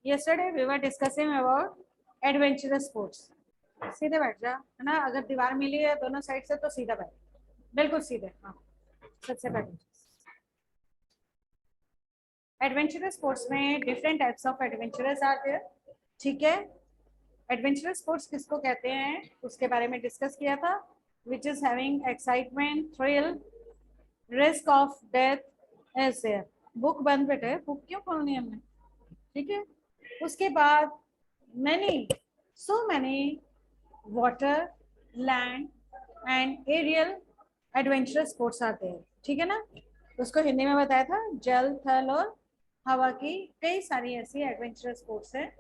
Yesterday we were discussing about adventurous sports. सीधे बैठ जा, है ना। अगर दीवार मिली है दोनों साइड से तो सीधा बैठ, बिल्कुल सीधे। हाँ, सबसे पहले एडवेंचरस स्पोर्ट्स में डिफरेंट टाइप्स ऑफ एडवेंचरस आते हैं। ठीक है, एडवेंचरस स्पोर्ट्स किसको कहते हैं उसके बारे में डिस्कस किया था। Which is having excitement, thrill, risk of death edge there. Book बंद बेटे, बुक क्यों खोलनी है हमने। ठीक है, उसके बाद many so many water, land and aerial adventurous sports आते हैं। ठीक है ना, उसको हिंदी में बताया था, जल, थल और हवा की कई सारी ऐसी एडवेंचरस स्पोर्ट्स है।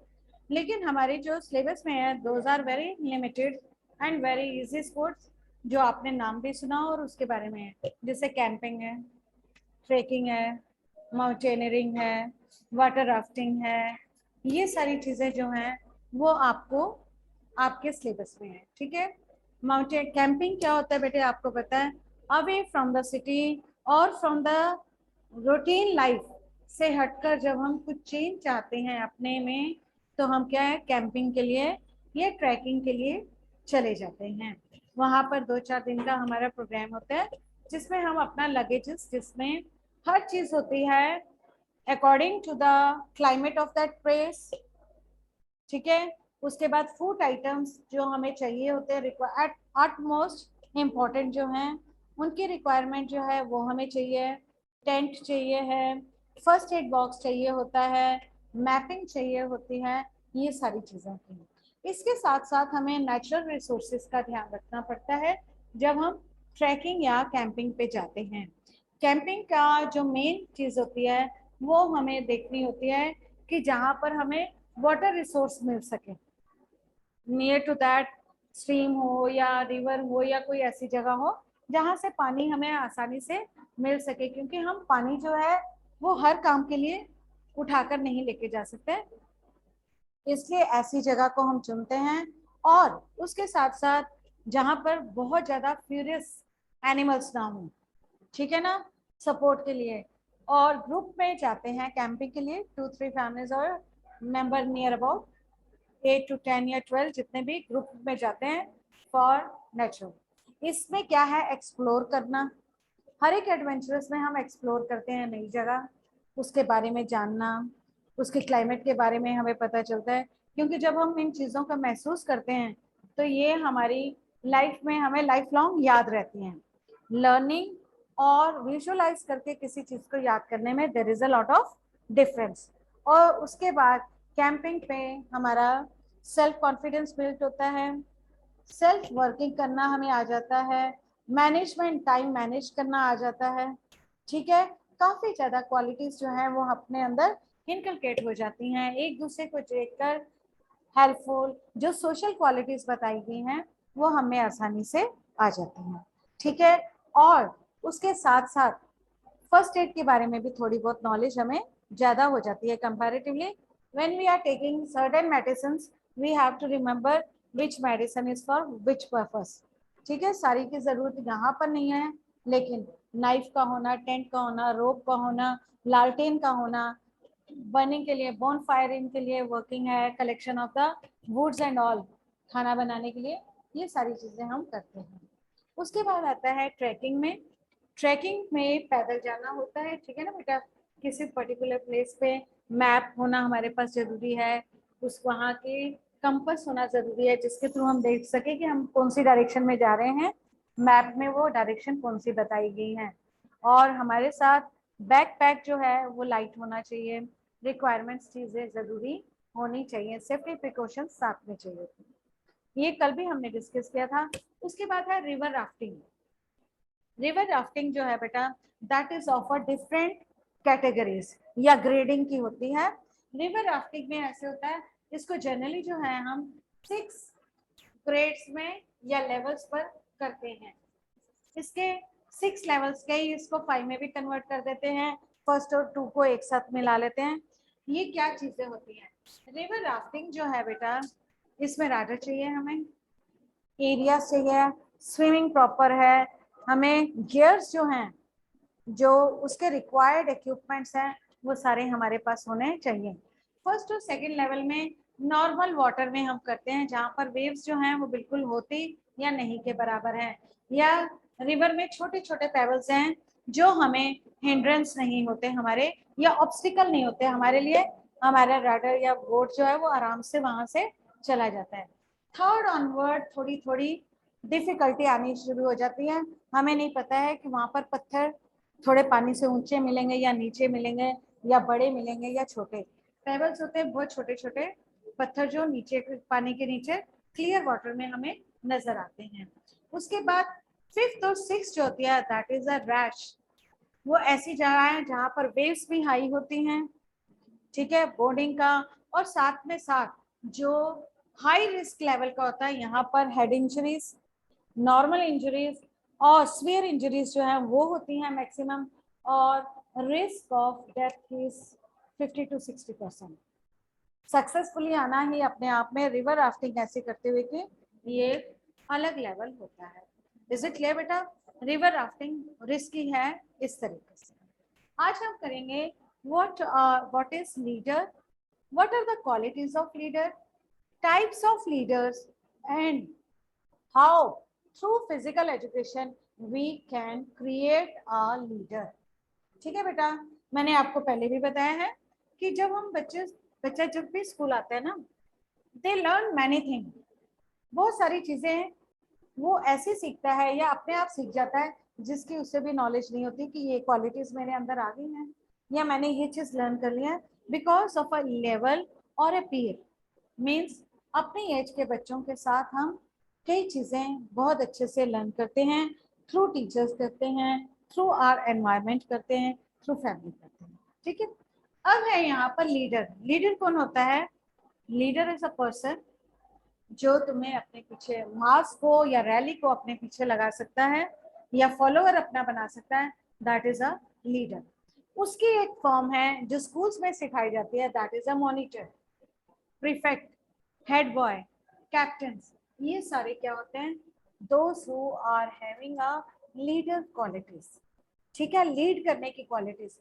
लेकिन हमारे जो सिलेबस में है those are very limited and very easy sports, जो आपने नाम भी सुना और उसके बारे में है, जैसे कैंपिंग है, ट्रेकिंग है, माउंटेनियरिंग है, वाटर राफ्टिंग है। ये सारी चीज़ें जो हैं वो आपको आपके सिलेबस में है। ठीक है, माउंटेन कैंपिंग क्या होता है बेटे आपको पता है, अवे फ्रॉम द सिटी और फ्रॉम द रूटीन लाइफ से हटकर जब हम कुछ चेंज चाहते हैं अपने में, तो हम क्या है कैंपिंग के लिए या ट्रैकिंग के लिए चले जाते हैं। वहाँ पर 2-4 दिन का हमारा प्रोग्राम होता है, जिसमें हम अपना लगेजेस, जिसमें हर चीज होती है according to the climate of that place. ठीक है, उसके बाद फूड आइटम्स जो हमें चाहिए होते हैं, एट अटमोस्ट इम्पॉर्टेंट जो हैं उनकी रिक्वायरमेंट जो है वो हमें चाहिए। टेंट चाहिए है, फर्स्ट एड बॉक्स चाहिए होता है, मैपिंग चाहिए होती है, ये सारी चीज़ें होती हैं। इसके साथ साथ हमें नेचुरल रिसोर्सेज का ध्यान रखना पड़ता है जब हम ट्रैकिंग या कैंपिंग पे जाते हैं। कैंपिंग का जो मेन चीज़ होती है वो हमें देखनी होती है कि जहाँ पर हमें वाटर रिसोर्स मिल सके, नियर टू दैट स्ट्रीम हो या रिवर हो या कोई ऐसी जगह हो जहाँ से पानी हमें आसानी से मिल सके, क्योंकि हम पानी जो है वो हर काम के लिए उठाकर नहीं लेके जा सकते, इसलिए ऐसी जगह को हम चुनते हैं। और उसके साथ साथ जहाँ पर बहुत ज़्यादा फ्यूरियस एनिमल्स ना हो, ठीक है ना, सपोर्ट के लिए। और ग्रुप में जाते हैं कैंपिंग के लिए 2-3 फैमिलीज और मेंबर नियर अबाउट 8 to 10 या 12 जितने भी ग्रुप में जाते हैं फॉर नेचर। इसमें क्या है, एक्सप्लोर करना। हर एक एडवेंचरस में हम एक्सप्लोर करते हैं नई जगह, उसके बारे में जानना, उसके क्लाइमेट के बारे में हमें पता चलता है, क्योंकि जब हम इन चीज़ों का महसूस करते हैं तो ये हमारी लाइफ में हमें लाइफ लॉन्ग याद रहती हैं। लर्निंग और विजुअलाइज करके किसी चीज़ को याद करने में there is a lot of difference. और उसके बाद कैंपिंग पे हमारा सेल्फ कॉन्फिडेंस बिल्ड होता है, सेल्फ वर्किंग करना हमें आ जाता है, मैनेजमेंट, टाइम मैनेज करना आ जाता है। ठीक है, काफ़ी ज़्यादा क्वालिटीज़ जो हैं वो अपने अंदर इनकलकेट हो जाती हैं, एक दूसरे को देखकर हेल्पफुल जो सोशल क्वालिटीज़ बताई गई हैं वो हमें आसानी से आ जाती हैं। ठीक है, और उसके साथ साथ फर्स्ट एड के बारे में भी थोड़ी बहुत नॉलेज हमें ज़्यादा हो जाती है comparatively. When we are taking certain medicines we have to remember which medicine is for which purpose. ठीक है, सारी की ज़रूरत यहाँ पर नहीं है, लेकिन नाइफ का होना, टेंट का होना, रोप का होना, लालटेन का होना, बर्निंग के लिए, बोन फायरिंग के लिए वर्किंग है, collection of the woods and all, खाना बनाने के लिए, ये सारी चीज़ें हम करते हैं। उसके बाद आता है ट्रैकिंग में। ट्रैकिंग में पैदल जाना होता है, ठीक है ना बेटा, किसी पर्टिकुलर प्लेस पे मैप होना हमारे पास जरूरी है, उस वहाँ के कंपास होना जरूरी है जिसके थ्रू हम देख सके कि हम कौन सी डायरेक्शन में जा रहे हैं, मैप में वो डायरेक्शन कौन सी बताई गई है। और हमारे साथ बैक पैक जो है वो लाइट होना चाहिए, रिक्वायरमेंट्स चीज़ें ज़रूरी होनी चाहिए, सेफ्टी प्रिकॉशंस साथ में चाहिए, ये कल भी हमने डिस्कस किया था। उसके बाद है रिवर राफ्टिंग। रिवर राफ्टिंग जो है बेटा that is of a different categories या ग्रेडिंग की होती है। रिवर राफ्टिंग में ऐसे होता है, इसको जनरली जो है हम 6 ग्रेड्स में या लेवल्स पर करते हैं। इसके 6 लेवल्स के ही इसको 5 में भी कन्वर्ट कर देते हैं, फर्स्ट और 2 को एक साथ मिला लेते हैं। ये क्या चीजें होती हैं, रिवर राफ्टिंग जो है बेटा इसमें राडर चाहिए, हमें एरिया चाहिए, स्विमिंग प्रॉपर है, हमें गियर्स जो हैं, जो उसके रिक्वायर्ड इक्विपमेंट्स हैं वो सारे हमारे पास होने चाहिए। फर्स्ट और सेकंड लेवल में नॉर्मल वाटर में हम करते हैं, जहाँ पर वेव्स जो हैं वो बिल्कुल होती या नहीं के बराबर हैं, या रिवर में छोटे छोटे पेबल्स हैं जो हमें हिंड्रेंस नहीं होते हमारे, या ऑब्स्टिकल नहीं होते हमारे लिए, हमारा राडर या बोट जो है वो आराम से वहां से चला जाता है। थर्ड ऑनवर्ड थोड़ी थोड़ी डिफिकल्टी आनी शुरू हो जाती है, हमें नहीं पता है कि वहां पर पत्थर थोड़े पानी से ऊंचे मिलेंगे या नीचे मिलेंगे, या बड़े मिलेंगे या छोटे। पेबल्स होते हैं बहुत छोटे छोटे पत्थर जो नीचे पानी के नीचे क्लियर वाटर में हमें नजर आते हैं। उसके बाद फिफ्थ और सिक्स जो होती है दैट इज अ रैश। वो ऐसी जगह है जहाँ पर वेव्स भी हाई होती हैं, ठीक है, बोर्डिंग का, और साथ में साथ जो हाई रिस्क लेवल का होता है यहाँ पर हेड इंजरीज, नॉर्मल इंजरीज और स्वीयर इंजरीज जो है वो होती हैं मैक्सिमम, और risk of death is 50 to 60%। Successfully आना ही अपने आप में रिवर राफ्टिंग ऐसे करते हुए कि ये अलग लेवल होता है। इज इट क्लियर बेटा? रिवर राफ्टिंग रिस्की है इस तरीके से। आज हम करेंगे what is leader, what are the qualities of leader, types of leaders, and how through physical education we can create a leader। ठीक है बेटा, मैंने आपको पहले भी बताया है कि जब हम बच्चा जब भी स्कूल आता है ना, दे लर्न मैनी थिंग, बहुत सारी चीजें हैं वो ऐसे सीखता है या अपने आप सीख जाता है जिसकी उससे भी नॉलेज नहीं होती कि ये क्वालिटीज मेरे अंदर आ गई हैं या मैंने ये चीज लर्न कर लिया है, बिकॉज ऑफ अ लेवल और ए पीयर। मीन्स अपनी एज के बच्चों के साथ हम कई चीजें बहुत अच्छे से लर्न करते हैं, थ्रू टीचर्स करते हैं, थ्रू आवर एनवायरमेंट करते हैं, थ्रू फैमिली करते हैं। ठीक है, अब है यहाँ पर लीडर। लीडर कौन होता है? लीडर इज अ पर्सन जो तुम्हें अपने पीछे मास को या रैली को अपने पीछे लगा सकता है या फॉलोअर अपना बना सकता है, दैट इज अ लीडर। उसकी एक फॉर्म है जो स्कूल्स में सिखाई जाती है, that is a monitor, prefect, head boy, captain. ये सारे क्या होते हैं? Those who are having a leader qualities. ठीक है, लीड करने की क्वालिटीज।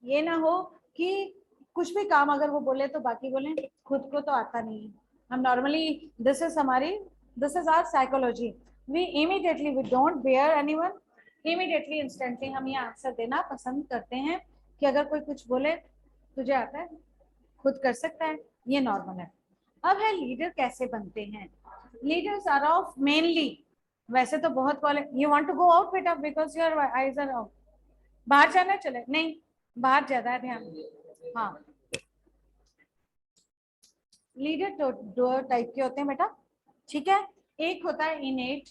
ये ना हो कि कुछ भी काम अगर वो बोले तो बाकी बोले खुद को तो आता नहीं है। हम normally this is our psychology, we immediately we don't bear anyone, immediately instantly हम ये आंसर देना पसंद करते हैं कि अगर कोई कुछ बोले तुझे आता है, खुद कर सकता है, ये नॉर्मल है। अब है लीडर कैसे बनते हैं। लीडर्स आर ऑफ मेनली, वैसे तो बहुत you want to go out बेटा because your eyes are out, बाहर जाना चले नहीं, बाहर ज्यादा ध्यान। हाँ, लीडर तो दो टाइप के होते हैं बेटा, ठीक है। एक होता है इनेट,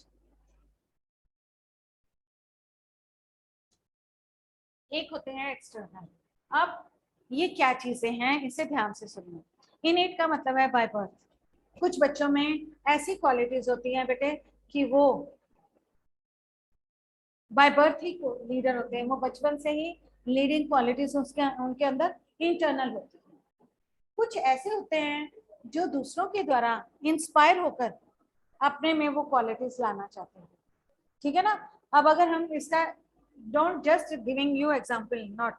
एक होते हैं एक्सटर्नल। अब ये क्या चीजें हैं इसे ध्यान से सुनिए। इनेट का मतलब है बाय बर्थ। कुछ बच्चों में ऐसी क्वालिटीज होती हैं बेटे कि वो बाय बर्थ ही लीडर होते हैं, वो बचपन से ही लीडिंग क्वालिटीज उसके उनके अंदर इंटरनल होती है। कुछ ऐसे होते हैं जो दूसरों के द्वारा इंस्पायर होकर अपने में वो क्वालिटीज लाना चाहते हैं, ठीक है ना। अब अगर हम इसका don't just giving you example, not,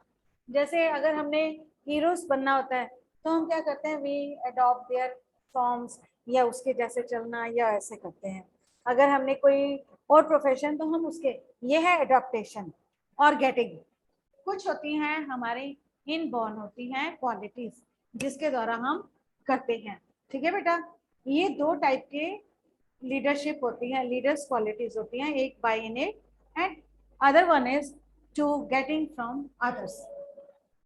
जैसे अगर हमने हीरोज बनना होता है तो हम क्या करते हैं, वी अडॉप्ट देयर फॉर्म्स, या उसके जैसे चलना या ऐसे करते हैं। अगर हमने कोई और प्रोफेशन तो हम उसके, ये है अडॉप्टेशन और गेटिंग। कुछ होती हैं हमारे इनबॉर्न होती हैं क्वालिटीज जिसके द्वारा हम करते हैं, ठीक है बेटा। ये दो टाइप के लीडरशिप होती है, लीडर्स क्वालिटीज होती हैं, एक by innate and other one is to getting from others.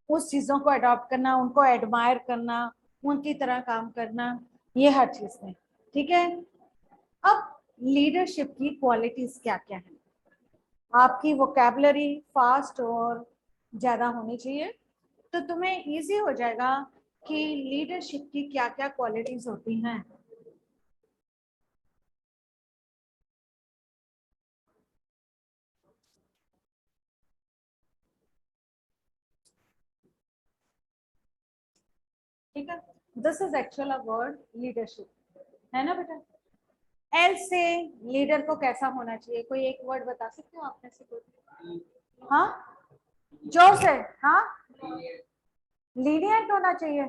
उस चीजों को अडॉप्ट करना, उनको एडमायर करना, उनकी तरह काम करना, ये हर चीज में, ठीक है। अब लीडरशिप की क्वालिटीज क्या क्या है? आपकी वोकैबुलरी फास्ट और ज्यादा होनी चाहिए, तो तुम्हें इजी हो जाएगा कि लीडरशिप की क्या क्या क्वालिटीज होती हैं। ठीक है, this is actual a word leadership, है ना बेटा। एल से लीडर को कैसा होना चाहिए, कोई एक वर्ड बता सकते हो आप में से कोई? हाँ, जोर से। हाँ, लीडियंट होना चाहिए।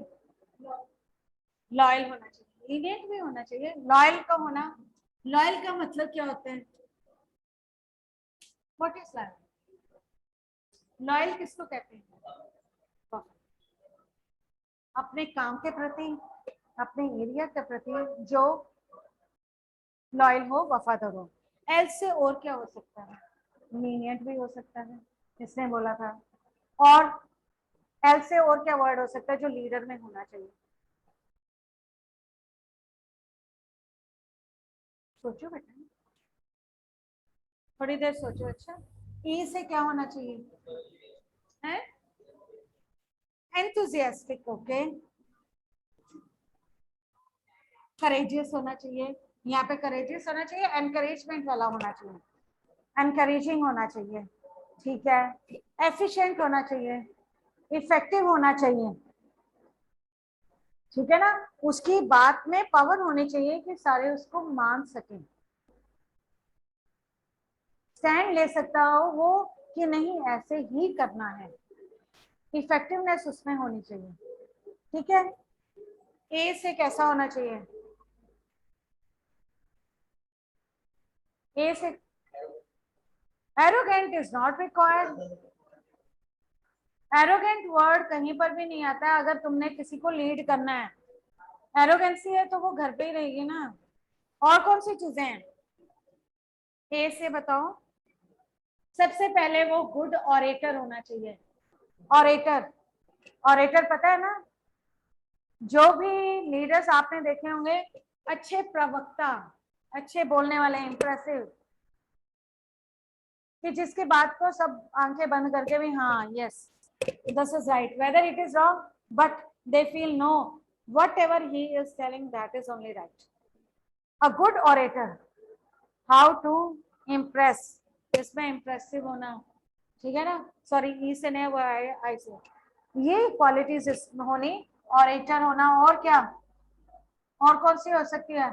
लॉयल होना चाहिए, लीनियंट भी होना चाहिए। लॉयल का होना, लॉयल का मतलब क्या होता है? What is loyal? लॉयल किसको कहते हैं? अपने काम के प्रति, अपने एरिया के प्रति जो लॉयल हो, वफादार हो। एल से और क्या हो सकता है? लीनियंट भी हो सकता है, इसने बोला था। और एल से और क्या वर्ड हो सकता है जो लीडर में होना चाहिए? सोचो बेटा, थोड़ी देर सोचो। अच्छा, ई से क्या होना चाहिए? है एंथुजियास्टिक, ओके। करेजियस होना चाहिए, यहाँ पे करेजियस होना चाहिए, एनकरेजमेंट वाला होना चाहिए, एनकरेजिंग होना चाहिए, ठीक है। एफिशिएंट होना चाहिए, इफेक्टिव होना चाहिए, ठीक है ना। उसकी बात में पावर होनी चाहिए कि सारे उसको मान सकें, स्टैंड ले सकता हो वो कि नहीं ऐसे ही करना है, इफेक्टिवनेस उसमें होनी चाहिए, ठीक है। ए से कैसा होना चाहिए? ए से arrogant is not required. Arrogant word कहीं पर भी नहीं आता है अगर तुमने किसी को लीड करना है। एरोगेंसी है तो वो घर पे ही रहेगी ना। और कौन सी चीजें हैं ए से बताओ? सबसे पहले वो गुड ऑरेटर होना चाहिए। ऑरेटर, ऑरेटर पता है ना, जो भी लीडर्स आपने देखे होंगे, अच्छे प्रवक्ता, अच्छे बोलने वाले, इंप्रेसिव, कि जिसकी बात को सब आंखें बंद करके भी हाँ yes this is right, whether it is wrong but they feel no whatever he is telling that is only right. A good orator, how to impress, इसमें impressive होना, ठीक है ना। सॉरी ई से नहीं, वो आई से, ये क्वालिटीज होनी, ऑरेटर होना। और क्या, और कौन सी हो सकती है?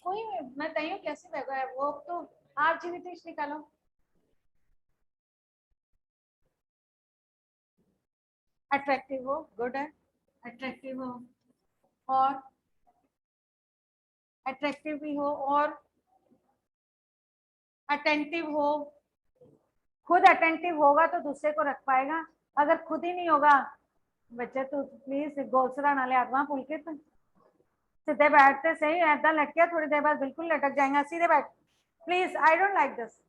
कोई, मैं तय कैसे बैठा है वो तो, आप जीवित निकालो। अट्रैक्टिव हो, गुड है, अट्रैक्टिव हो, और अट्रैक्टिव भी हो, और अटेंटिव हो। खुद अटेंटिव होगा तो दूसरे को रख पाएगा, अगर खुद ही नहीं होगा, बच्चे तो प्लीज गोसरा ना ले आत्मा पुलकित, सीधे बैठते सही, ऐसा लटके थोड़ी देर बाद बिल्कुल लटक जाएगा, सीधे बैठ please, I don't like this.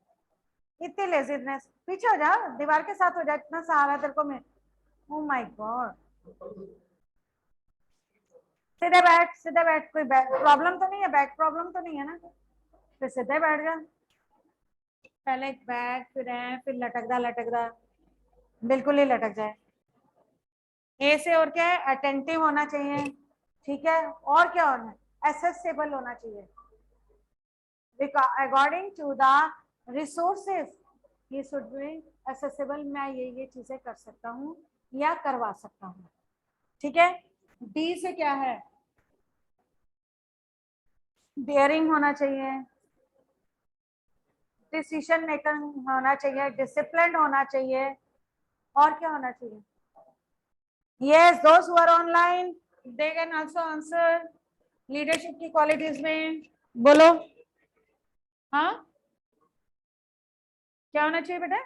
इतनी लेजीनेस, पीछे हो जा, दीवार के साथ हो जा, इतना सहारा तेरे को मैं, ओ माय गॉड। सीधे बैठ, सीधे बैठ, कोई प्रॉब्लम तो नहीं है, बैक प्रॉब्लम तो नहीं है ना, फिर सीधे बैठ जा। पहले बैठ, फिर लटक दा, बिल्कुल ही लटक जाए। ए से और क्या है? अटेंटिव होना चाहिए, ठीक है। और क्या होना है? एसेसेबल होना चाहिए, अकॉर्डिंग टू द रिसोर्सेज ये शुड बी एसेसेबल, मैं ये चीजें कर सकता हूँ या करवा सकता हूँ, ठीक है। डी से क्या है? डेयरिंग होना चाहिए, डिसीजन मेकर होना चाहिए, डिसिप्लिन होना चाहिए, और क्या होना चाहिए? yes those who are online they can also answer। Leadership की क्वालिटीज में बोलो, हाँ क्या होना चाहिए बेटा?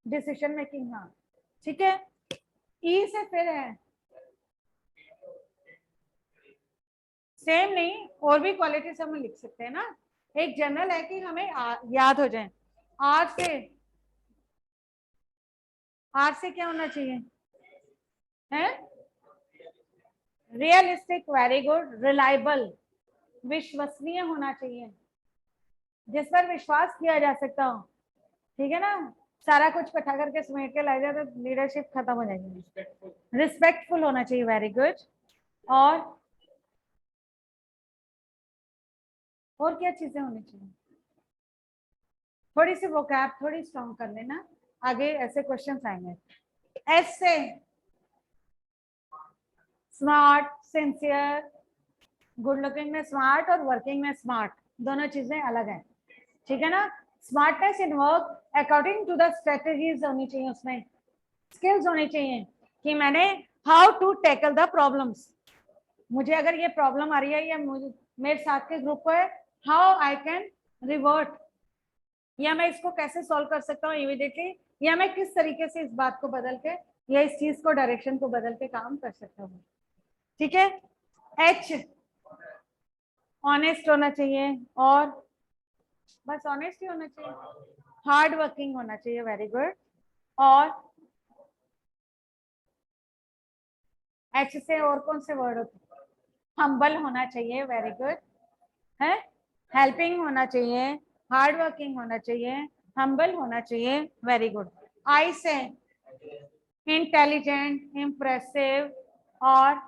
डिसीजन मेकिंग, हाँ ठीक है। ई से फिर है, सेम नहीं, और भी क्वालिटीज हम लिख सकते हैं ना, एक जनरल है कि हमें याद हो जाए। आर से, आर से क्या होना चाहिए? है रियलिस्टिक, वेरी गुड, रिलायबल, विश्वसनीय होना चाहिए, जिस पर विश्वास किया जा सकता हो, ठीक है ना। सारा कुछ इकट्ठा करके समेट के ला जाए तो लीडरशिप खत्म हो जाएगी। रिस्पेक्टफुल होना चाहिए, वेरी गुड। और क्या चीजें होनी चाहिए? थोड़ी सी वोकैब थोड़ी स्ट्रॉन्ग कर लेना, आगे ऐसे क्वेश्चंस आएंगे। एस से स्मार्ट, सिंसियर, गुड लुकिंग में स्मार्ट और वर्किंग में स्मार्ट, दोनों चीजें अलग हैं, ठीक है ना। Smartness in work according to the strategies होनी चाहिए उसमें, स्किल्स होने चाहिए कि मैंने how to tackle the problems, मुझे अगर ये प्रॉब्लम आ रही है या मुझे मेरे साथ के ग्रुप को है, हाउ आई कैन रिवर्ट, या मैं इसको कैसे सॉल्व कर सकता हूँ इमीडिएटली, या मैं किस तरीके से इस बात को बदल के या इस चीज को डायरेक्शन को बदल के काम कर सकता हूँ। ठीक है। एच, ऑनेस्ट होना चाहिए, और बस ऑनेस्ट ही होना चाहिए, हार्ड वर्किंग होना चाहिए, वेरी गुड। और एच से और कौन से वर्ड होते हैं, हम्बल होना चाहिए, वेरी गुड है, हेल्पिंग होना चाहिए, हार्ड वर्किंग होना चाहिए, हम्बल होना चाहिए, वेरी गुड। आई से इंटेलिजेंट, इम्प्रेसिव और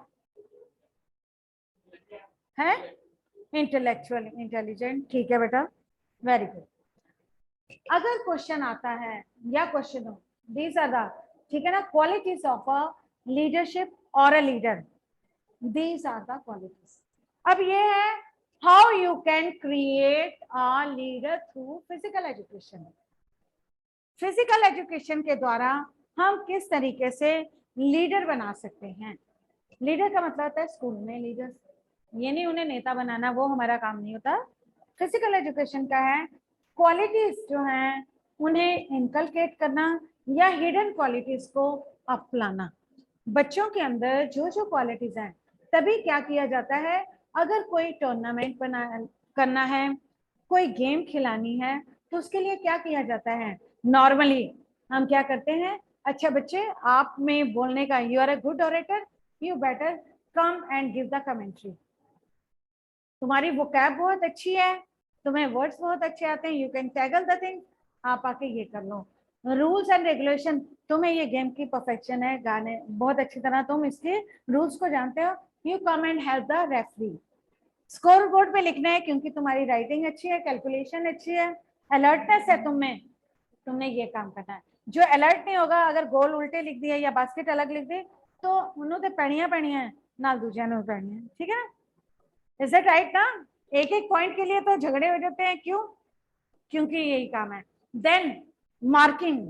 है इंटेलेक्चुअल, इंटेलिजेंट, ठीक है बेटा, वेरी गुड। अगर क्वेश्चन आता है या क्वेश्चन हो, दीज आर द, ठीक है ना, क्वालिटीज ऑफ अ लीडरशिप और a leader, these are the qualities. अब ये है how you can create a leader through physical education. Physical education के द्वारा हम किस तरीके से लीडर बना सकते हैं। लीडर का मतलब होता है स्कूल में लीडर्स, ये नहीं उन्हें नेता बनाना, वो हमारा काम नहीं होता। फिजिकल एजुकेशन का है क्वालिटीज जो हैं उन्हें इनकलकेट करना या हिडन क्वालिटीज को अपनाना। बच्चों के अंदर जो जो क्वालिटीज हैं, तभी क्या किया जाता है, अगर कोई टूर्नामेंट बना करना है, कोई गेम खिलानी है, तो उसके लिए क्या किया जाता है, नॉर्मली हम क्या करते हैं, अच्छा बच्चे आप में बोलने का, you are a good orator, you better come and give the commentary, तुम्हारी वोकैब बहुत अच्छी है, तुम्हें वर्ड्स बहुत अच्छे आते हैं, you can tackle the thing, आप आके ये कर लो। रूल्स एंड रेगुलेशन, तुम्हें ये गेम की परफेक्शन है, गाने बहुत अच्छी तरह तुम इसके रूल्स को जानते हो, you come and help the referee. Score board पे लिखना है क्योंकि तुम्हारी राइटिंग अच्छी है, कैलकुलेशन अच्छी है, अलर्टनेस है तुम्हें, तुमने ये काम करना है। जो अलर्ट नहीं होगा, अगर गोल उल्टे लिख दिया या बास्केट अलग लिख दी, तो उन्होंने पढ़िया पढ़िया है ना, दूसरे ने पढ़नी है, ठीक है ना, इज इट राइट ना। एक एक पॉइंट के लिए तो झगड़े हो जाते हैं, क्यों, क्योंकि यही काम है। Then marking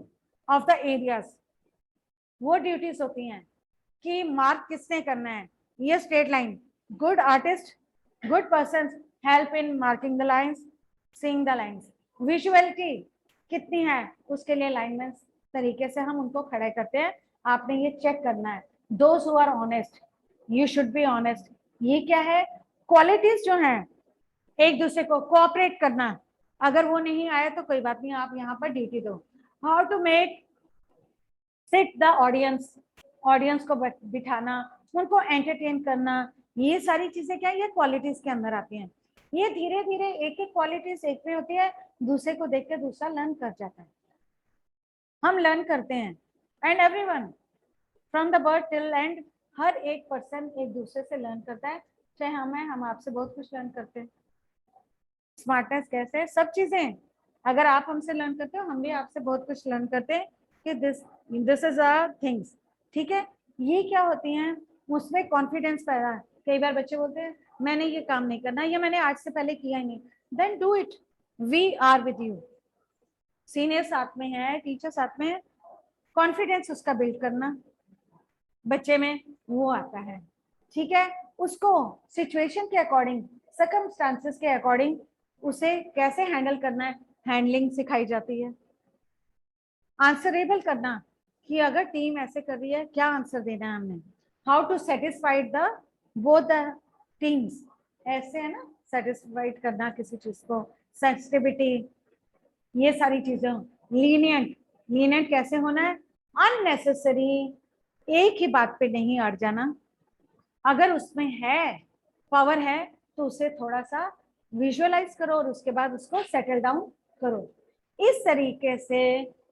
of the areas, वो ड्यूटीज होती हैं कि मार्क किसने करना है, ये straight line, good artist, good person help in marking the lines, seeing the lines. Visuality कितनी है, उसके लिए लाइनमैन तरीके से हम उनको खड़े करते हैं, आपने ये चेक करना है। Those who are honest, you should be honest, ये क्या है, क्वालिटीज जो हैं, एक दूसरे को कोऑपरेट करना, अगर वो नहीं आया तो कोई बात नहीं, आप यहाँ पर ड्यूटी दो। How to make sit the audience, audience को बिठाना, उनको एंटरटेन करना, ये सारी चीजें क्या है, ये क्वालिटीज के अंदर आती हैं। ये धीरे धीरे एक एक क्वालिटीज एक में होती है, दूसरे को देख के दूसरा लर्न कर जाता है, हम लर्न करते हैं, and everyone from the birth till end, हर एक पर्सन एक दूसरे से लर्न करता है, चाहे हम आपसे बहुत कुछ लर्न करते हैं। स्मार्टनेस कैसे, सब चीजें, अगर आप हमसे लर्न करते हो, हम भी आपसे बहुत कुछ लर्न करते हैं कि दिस इज अ थिंग्स, ठीक है। ये क्या होती हैं, उसमें कॉन्फिडेंस पैदा, कई बार बच्चे बोलते हैं मैंने ये काम नहीं करना, या मैंने आज से पहले किया ही नहीं, then do it, we are with you, senior साथ में है, टीचर साथ में है, कॉन्फिडेंस उसका बिल्ड करना बच्चे में वो आता है, ठीक है। उसको सिचुएशन के अकॉर्डिंग, सर्कमस्टांसेस के अकॉर्डिंग उसे कैसे हैंडल करना है, हैंडलिंग सिखाई जाती है। आंसरेबल करना, कि अगर टीम ऐसे कर रही है, क्या आंसर देना है हमने, how to satisfied the both the teams, ऐसे है ना, सेटिस्फाइड करना किसी चीज को, सेंसिटिविटी, ये सारी चीजें। लीनियंट, लीनियंट कैसे होना है, अननेसेसरी एक ही बात पे नहीं अड़ जाना, अगर उसमें है पावर है तो उसे थोड़ा सा विजुअलाइज करो और उसके बाद उसको सेटल डाउन करो। इस तरीके से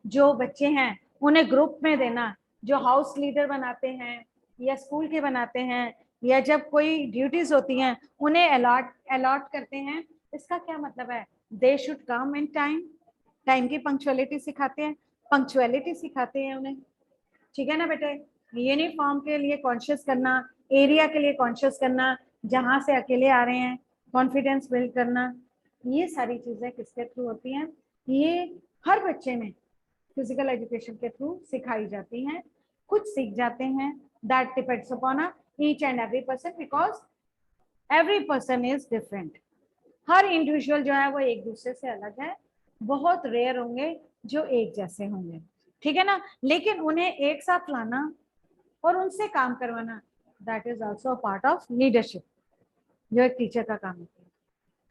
जो बच्चे हैं उन्हें ग्रुप में देना, जो हाउस लीडर बनाते हैं या स्कूल के बनाते हैं, या जब कोई ड्यूटीज होती हैं उन्हें अलॉट करते हैं, इसका क्या मतलब है, they should come in time, time की पंक्चुअलिटी सिखाते हैं, पंक्चुअलिटी सिखाते हैं उन्हें, ठीक है ना बेटे। यूनिफॉर्म के लिए कॉन्शियस करना, एरिया के लिए कॉन्शियस करना, जहां से अकेले आ रहे हैं, कॉन्फिडेंस बिल्ड करना, ये सारी चीजें किसके थ्रू होती हैं, ये हर बच्चे में फिजिकल एजुकेशन के थ्रू सिखाई जाती हैं, कुछ सीख जाते हैं। That depends upon each and every person, because every person is different. Her individual जो है वो एक दूसरे से अलग है, बहुत रेयर होंगे जो एक जैसे होंगे, ठीक है ना। लेकिन उन्हें एक साथ लाना और उनसे काम करवाना, that is also a part of leadership, जो एक टीचर का काम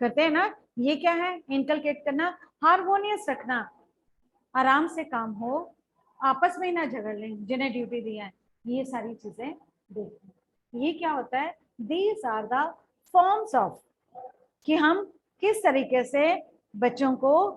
करते हैं ना। ये क्या है, इनकलकेट करना, हारमोनियस रखना, आराम से काम हो, आपस में ही ना झगड़ लें जिन्हें ड्यूटी दिया है, ये सारी चीजें देखें। ये क्या होता है, these are the forms of कि हम किस तरीके से बच्चों को